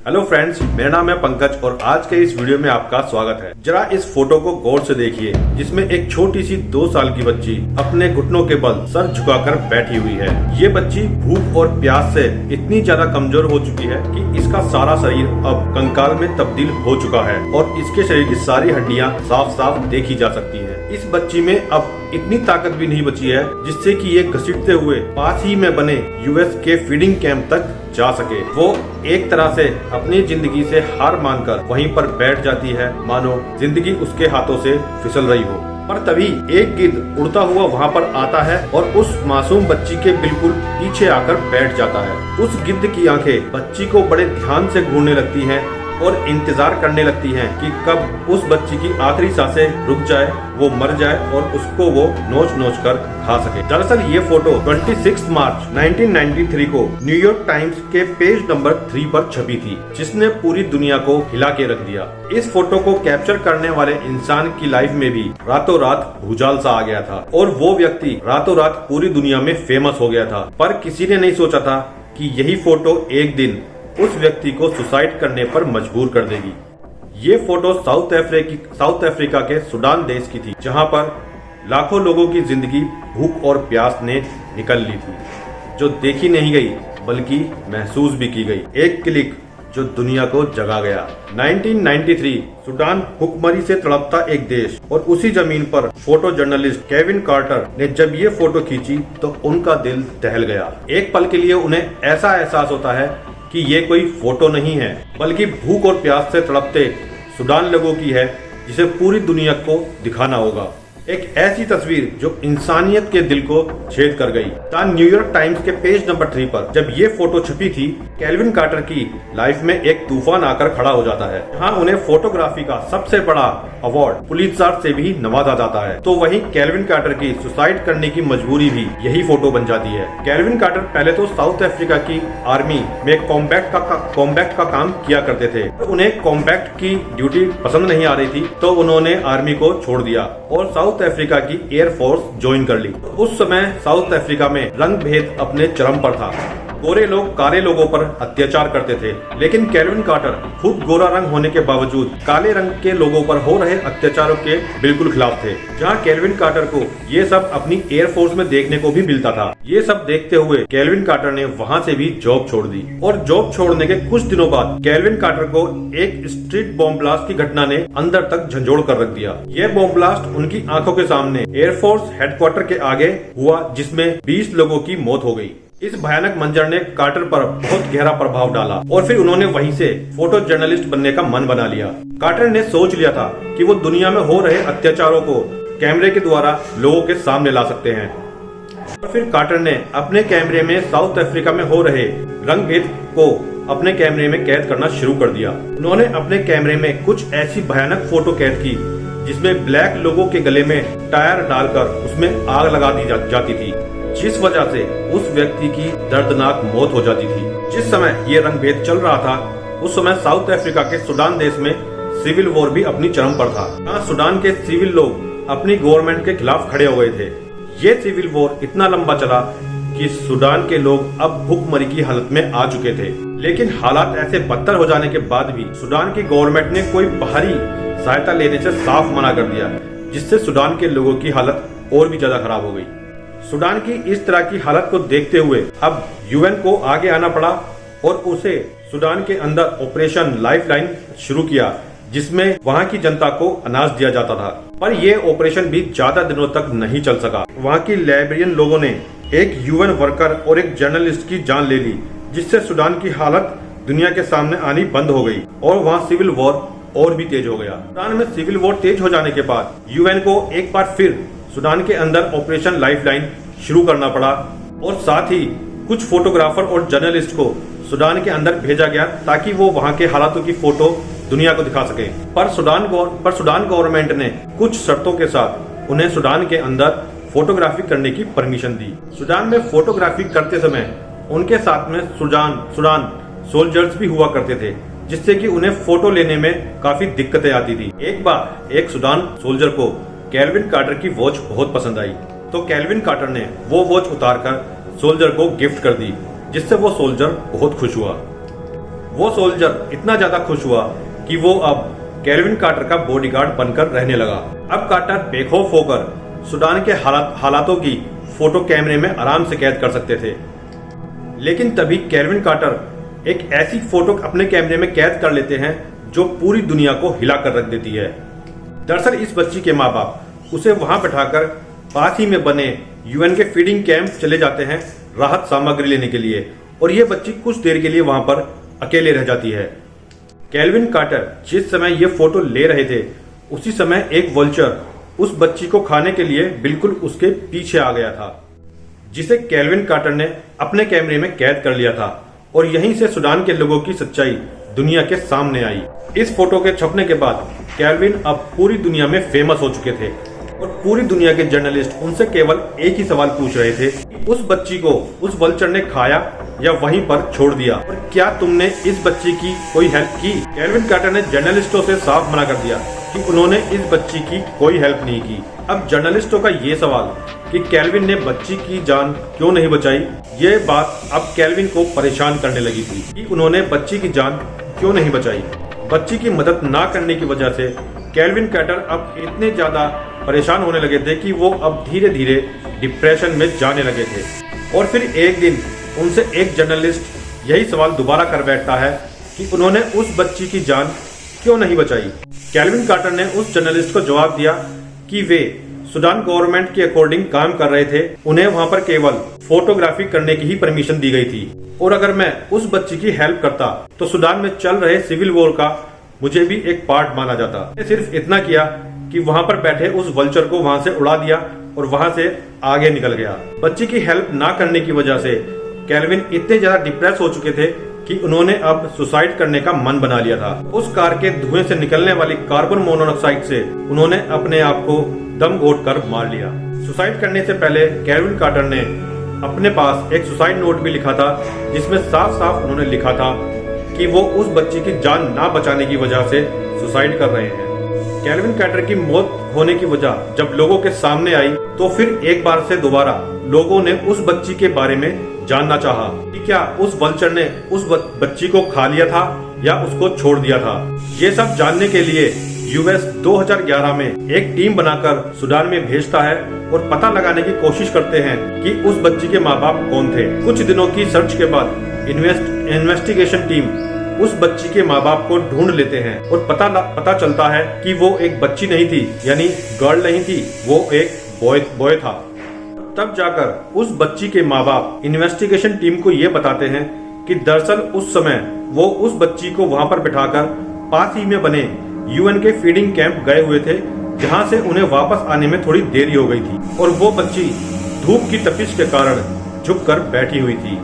Hello friends, मेरा नाम है पंकज और आज के इस वीडियो में आपका स्वागत है। जरा इस फोटो को गौर से देखिए, जिसमें एक छोटी सी 2 साल की बच्ची अपने घुटनों के बल सर झुकाकर बैठी हुई है। ये बच्ची भूख और प्यास से इतनी ज्यादा कमजोर हो चुकी है कि इसका सारा शरीर अब कंकाल में तब्दील हो चुका है और इसके शरीर की सारी हड्डियां साफ साफ देखी जा सकती है। इस बच्ची में अब इतनी ताकत भी नहीं बची है जिससे कि ये घसीटते हुए पास ही में बने यूएस के फीडिंग कैंप तक जा सके। वो एक तरह से अपनी जिंदगी से हार मानकर वहीं पर बैठ जाती है, मानो जिंदगी उसके हाथों से फिसल रही हो। पर तभी एक गिद्ध उड़ता हुआ वहाँ पर आता है और उस मासूम बच्ची के बिल्कुल पीछे आकर बैठ जाता है। उस गिद्ध की आंखें बच्ची को बड़े ध्यान से घूरने लगती हैं और इंतजार करने लगती हैं कि कब उस बच्ची की आखिरी सांसें रुक जाए, वो मर जाए और उसको वो नोच नोच कर खा सके। दरअसल ये फोटो 26 मार्च 1993 को न्यूयॉर्क टाइम्स के पेज नंबर 3 पर छपी थी, जिसने पूरी दुनिया को हिला के रख दिया। इस फोटो को कैप्चर करने वाले इंसान की लाइफ में भी रातों रात भूचाल सा आ गया था और वो व्यक्ति रातों रात पूरी दुनिया में फेमस हो गया था। पर किसी ने नहीं सोचा था कि यही फोटो एक दिन उस व्यक्ति को सुसाइड करने पर मजबूर कर देगी। ये फोटो साउथ अफ्रीका के सूडान देश की थी, जहां पर लाखों लोगों की जिंदगी भूख और प्यास ने निकल ली थी, जो देखी नहीं गई बल्कि महसूस भी की गई। एक क्लिक जो दुनिया को जगा गया। 1993 सूडान भूखमरी से तड़पता एक देश, और उसी जमीन पर फोटो जर्नलिस्ट केविन कार्टर ने जब ये फोटो खींची तो उनका दिल दहल गया। एक पल के लिए उन्हें ऐसा एहसास होता है कि ये कोई फोटो नहीं है, बल्कि भूख और प्यास से तड़पते सूडान लोगों की है, जिसे पूरी दुनिया को दिखाना होगा। एक ऐसी तस्वीर जो इंसानियत के दिल को छेद कर गई। द न्यूयॉर्क टाइम्स के पेज नंबर 3 पर जब ये फोटो छपी थी, केल्विन कार्टर की लाइफ में एक तूफान आकर खड़ा हो जाता है। हाँ, उन्हें फोटोग्राफी का सबसे बड़ा अवार्ड पुलित्जर से भी नवाजा जाता है। तो वहीं केल्विन कार्टर की सुसाइड करने की मजबूरी भी यही फोटो बन जाती है। केल्विन कार्टर पहले तो साउथ अफ्रीका की आर्मी में कॉम्बैट का काम किया करते थे। उन्हें कॉम्बैट की ड्यूटी पसंद नहीं आ रही थी, तो उन्होंने आर्मी को छोड़ दिया और साउथ अफ्रीका की एयरफोर्स ज्वाइन कर ली। उस समय साउथ अफ्रीका में रंग भेद अपने चरम पर था। गोरे लोग काले लोगों पर अत्याचार करते थे, लेकिन केल्विन कार्टर खुद गोरा रंग होने के बावजूद काले रंग के लोगों पर हो रहे अत्याचारों के बिल्कुल खिलाफ थे। जहां केल्विन कार्टर को ये सब अपनी एयरफोर्स में देखने को भी मिलता था। ये सब देखते हुए केल्विन कार्टर ने वहां से भी जॉब छोड़ दी, और जॉब छोड़ने के कुछ दिनों बाद केल्विन कार्टर को एक स्ट्रीट बॉम्ब ब्लास्ट की घटना ने अंदर तक झंझोड़ कर रख दिया। यह बॉम्ब ब्लास्ट उनकी आंखों के सामने एयरफोर्स हेडक्वार्टर के आगे हुआ, जिसमें 20 लोगों की मौत हो गई। इस भयानक मंजर ने कार्टर पर बहुत गहरा प्रभाव डाला और फिर उन्होंने वहीं से फोटो जर्नलिस्ट बनने का मन बना लिया। कार्टर ने सोच लिया था कि वो दुनिया में हो रहे अत्याचारों को कैमरे के द्वारा लोगों के सामने ला सकते हैं। और फिर कार्टर ने अपने कैमरे में साउथ अफ्रीका में हो रहे रंगभेद को अपने कैमरे में कैद करना शुरू कर दिया। उन्होंने अपने कैमरे में कुछ ऐसी भयानक फोटो कैद की जिसमें ब्लैक लोगों के गले में टायर डालकर उसमें आग लगा दी जाती थी, जिस वजह से उस व्यक्ति की दर्दनाक मौत हो जाती थी। जिस समय ये रंगभेद चल रहा था, उस समय साउथ अफ्रीका के सूडान देश में सिविल वॉर भी अपनी चरम पर था। यहाँ सूडान के सिविल लोग अपनी गवर्नमेंट के खिलाफ खड़े हो गए थे। ये सिविल वॉर इतना लंबा चला कि सूडान के लोग अब भूखमरी की हालत में आ चुके थे। लेकिन हालात ऐसे बदतर हो जाने के बाद भी सूडान की गवर्नमेंट ने कोई बाहरी सहायता लेने से साफ मना कर दिया, जिससे सूडान के लोगों की हालत और भी ज्यादा खराब हो गई। सूडान की इस तरह की हालत को देखते हुए अब यूएन को आगे आना पड़ा और उसे सूडान के अंदर ऑपरेशन लाइफलाइन शुरू किया, जिसमें वहां की जनता को अनाज दिया जाता था। पर यह ऑपरेशन भी ज्यादा दिनों तक नहीं चल सका। वहां की लाइब्रेरियन लोगों ने एक यूएन वर्कर और एक जर्नलिस्ट की जान ले ली, जिससे सूडान की हालत दुनिया के सामने आनी बंद हो गई और वहां सिविल वॉर और भी तेज हो गया। सूडान में सिविल वॉर तेज हो जाने के बाद यूएन को एक बार फिर सूडान के अंदर ऑपरेशन लाइफलाइन शुरू करना पड़ा, और साथ ही कुछ फोटोग्राफर और जर्नलिस्ट को सूडान के अंदर भेजा गया ताकि वो वहां के हालातों की फोटो दुनिया को दिखा सके। पर सूडान गवर्नमेंट ने कुछ शर्तों के साथ उन्हें सूडान के अंदर फोटोग्राफी करने की परमिशन दी। सूडान में फोटोग्राफी करते समय उनके साथ में सूडान सोल्जर्स भी हुआ करते थे, जिससे कि उन्हें फोटो लेने में काफी दिक्कतें आती थी। एक बार एक सूडान सोल्जर को केल्विन कार्टर की वॉच बहुत पसंद आई, तो केल्विन कार्टर ने वो वॉच उतारकर सोल्जर को गिफ्ट कर दी, जिससे वो सोल्जर बहुत खुश हुआ। वो सोल्जर इतना ज्यादा खुश हुआ कि वो अब केल्विन कार्टर का बॉडीगार्ड बनकर रहने लगा। अब कार्टर बेखौफ होकर सूडान के हालातों की फोटो कैमरे में आराम से कैद कर सकते थे। लेकिन तभी केल्विन कार्टर एक ऐसी फोटो अपने कैमरे में कैद कर लेते हैं जो पूरी दुनिया को हिलाकर रख देती है। दरअसल इस बच्ची के माँ बाप उसे वहां बैठाकर पास ही में बने यूएन के फीडिंग कैंप चले जाते हैं राहत सामग्री लेने के लिए, और ये बच्ची कुछ देर के लिए वहां पर अकेले रह जाती है। केल्विन कार्टर जिस समय ये फोटो ले रहे थे उसी समय एक वल्चर उस बच्ची को खाने के लिए बिल्कुल उसके पीछे आ गया था, जिसे केल्विन कार्टर ने अपने कैमरे में कैद कर लिया था, और यहीं से सूडान के लोगों की सच्चाई दुनिया के सामने आई। इस फोटो के छपने के बाद केल्विन अब पूरी दुनिया में फेमस हो चुके थे और पूरी दुनिया के जर्नलिस्ट उनसे केवल एक ही सवाल पूछ रहे थे, उस बच्ची को उस वल्चर ने खाया या वहीं पर छोड़ दिया, और क्या तुमने इस बच्ची की कोई हेल्प की? केल्विन कार्टर ने जर्नलिस्टों से साफ मना कर दिया कि उन्होंने इस बच्ची की कोई हेल्प नहीं की। अब जर्नलिस्टों का ये सवाल कि केल्विन ने बच्ची की जान क्यों नहीं बचाई, ये बात अब केल्विन को परेशान करने लगी थी कि उन्होंने बच्ची की जान क्यों नहीं बचाई। बच्ची की मदद ना करने की वजह से केल्विन कार्टर अब इतने ज्यादा परेशान होने लगे थे कि वो अब धीरे धीरे डिप्रेशन में जाने लगे थे। और फिर एक दिन उनसे एक जर्नलिस्ट यही सवाल दोबारा कर बैठता है कि उन्होंने उस बच्ची की जान क्यों नहीं बचाई। केल्विन कार्टर ने उस जर्नलिस्ट को जवाब दिया कि वे सूडान गवर्नमेंट के अकॉर्डिंग काम कर रहे थे, उन्हें वहां पर केवल फोटोग्राफी करने की ही परमिशन दी गई थी, और अगर मैं उस बच्ची की हेल्प करता तो सूडान में चल रहे सिविल वॉर का मुझे भी एक पार्ट माना जाता। सिर्फ इतना किया कि वहां पर बैठे उस वल्चर को वहां से उड़ा दिया और वहां से आगे निकल गया। बच्ची की हेल्प ना करने की वजह से केल्विन इतने ज्यादा डिप्रेस हो चुके थे कि उन्होंने अब सुसाइड करने का मन बना लिया था। उस कार के धुएं से निकलने वाली कार्बन मोनोऑक्साइड से उन्होंने अपने आप को दम घोट कर मार लिया। सुसाइड करने से पहले केल्विन कार्टर ने अपने पास एक सुसाइड नोट भी लिखा था, जिसमें साफ साफ उन्होंने लिखा था कि वो उस बच्ची की जान ना बचाने की वजह से सुसाइड कर रहे हैं। केल्विन कार्टर की मौत होने की वजह जब लोगों के सामने आई तो फिर एक बार से दोबारा लोगों ने उस बच्ची के बारे में जानना चाहा कि क्या उस वल्चर ने उस बच्ची को खा लिया था या उसको छोड़ दिया था। ये सब जानने के लिए यूएस 2011 में एक टीम बनाकर सूडान में भेजता है और पता लगाने की कोशिश करते हैं कि उस बच्ची के माँ बाप कौन थे। कुछ दिनों की सर्च के बाद इन्वेस्टिगेशन टीम उस बच्ची के माँ बाप को ढूंढ लेते हैं और पता चलता है कि वो एक बच्ची नहीं थी, यानी गर्ल नहीं थी, वो एक बॉय था। तब जाकर उस बच्ची के माँ बाप इन्वेस्टिगेशन टीम को ये बताते हैं कि दरअसल उस समय वो उस बच्ची को वहां पर बिठाकर पास ही में बने यूएन के फीडिंग कैंप गए हुए थे, जहां से उन्हें वापस आने में थोड़ी देरी हो गई थी, और वो बच्ची धूप की तपिश के कारण झुककर बैठी हुई थी।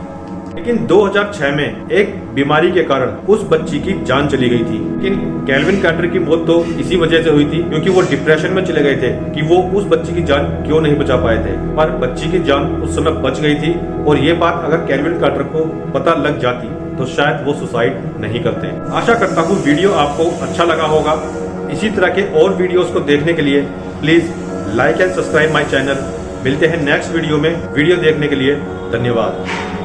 लेकिन 2006 में एक बीमारी के कारण उस बच्ची की जान चली गई थी। लेकिन केल्विन कार्टर की मौत तो इसी वजह से हुई थी क्योंकि वो डिप्रेशन में चले गए थे कि वो उस बच्ची की जान क्यों नहीं बचा पाए थे, पर बच्ची की जान उस समय बच गई थी। और ये बात अगर केल्विन कार्टर को पता लग जाती तो शायद वो सुसाइड नहीं करते। आशा करता हूँ वीडियो आपको अच्छा लगा होगा। इसी तरह के और वीडियोस को देखने के लिए please like and subscribe my channel. मिलते हैं नेक्स्ट वीडियो में। वीडियो देखने के लिए धन्यवाद।